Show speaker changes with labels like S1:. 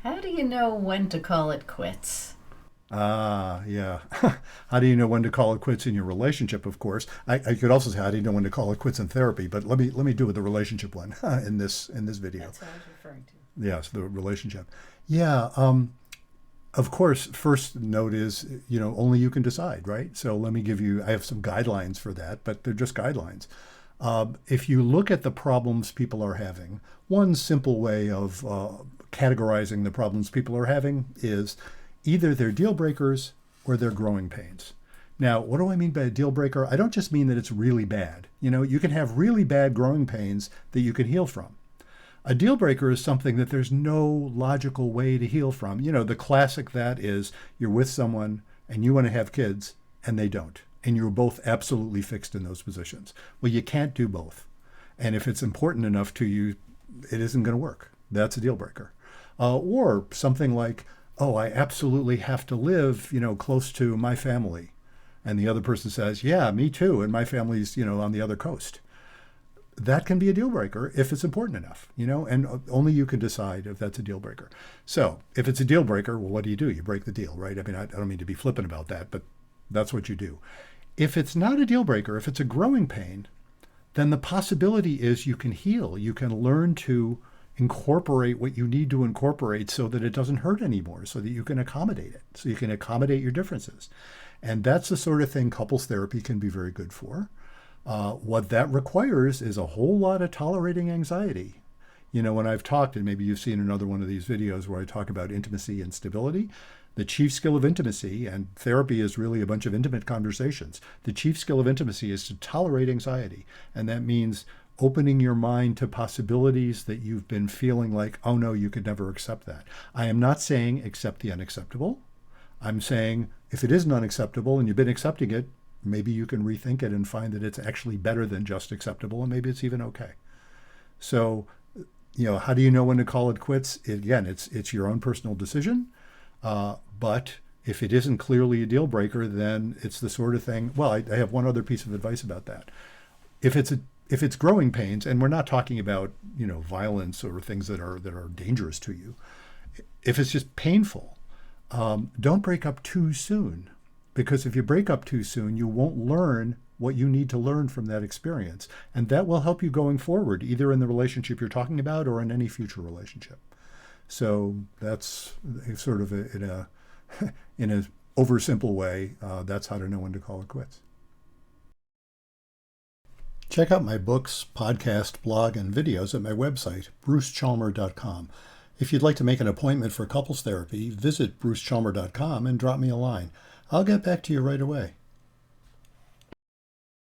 S1: How do you know when to call it quits?
S2: Ah, yeah. How do you know when to call it quits in your relationship? Of course, I could also say how do you know when to call it quits in therapy. But let me do with the relationship one in this video.
S1: That's what I was referring to.
S2: Yes, the relationship. Yeah. Of course, first note is only you can decide, right? So let me give you. I have some guidelines for that, but they're just guidelines. If you look at the problems people are having, one simple way of categorizing the problems people are having is either they're deal breakers or they're growing pains. Now, what do I mean by a deal breaker? I don't just mean that it's really bad. You can have really bad growing pains that you can heal from. A deal breaker is something that there's no logical way to heal from. The classic that is you're with someone and you want to have kids and they don't. And you're both absolutely fixed in those positions. Well, you can't do both. And if it's important enough to you, it isn't going to work. That's a deal breaker. Or something like, oh, I absolutely have to live, close to my family. And the other person says, yeah, me too. And my family's, on the other coast. That can be a deal breaker if it's important enough, and only you can decide if that's a deal breaker. So if it's a deal breaker, well, what do? You break the deal, right? I mean, I don't mean to be flippant about that, but that's what you do. If it's not a deal breaker, if it's a growing pain, then the possibility is you can heal. You can learn to incorporate what you need to incorporate so that it doesn't hurt anymore, so that you can accommodate it, so you can accommodate your differences. And that's the sort of thing couples therapy can be very good for. What that requires is a whole lot of tolerating anxiety. When I've talked, and maybe you've seen another one of these videos where I talk about intimacy and stability, the chief skill of intimacy, and therapy is really a bunch of intimate conversations. The chief skill of intimacy is to tolerate anxiety. And that means opening your mind to possibilities that you've been feeling like, oh no, you could never accept that. I am not saying accept the unacceptable. I'm saying if it isn't unacceptable and you've been accepting it, maybe you can rethink it and find that it's actually better than just acceptable, and maybe it's even okay. So, how do you know when to call it quits? Again, it's your own personal decision. But if it isn't clearly a deal breaker, then it's the sort of thing. Well, I have one other piece of advice about that. If it's growing pains, and we're not talking about violence or things that are dangerous to you. If it's just painful, don't break up too soon. Because if you break up too soon, you won't learn what you need to learn from that experience. And that will help you going forward, either in the relationship you're talking about or in any future relationship. So that's sort of in a oversimple way, that's how to know when to call it quits. Check out my books, podcast, blog, and videos at my website, brucechalmer.com. If you'd like to make an appointment for couples therapy, visit brucechalmer.com and drop me a line. I'll get back to you right away.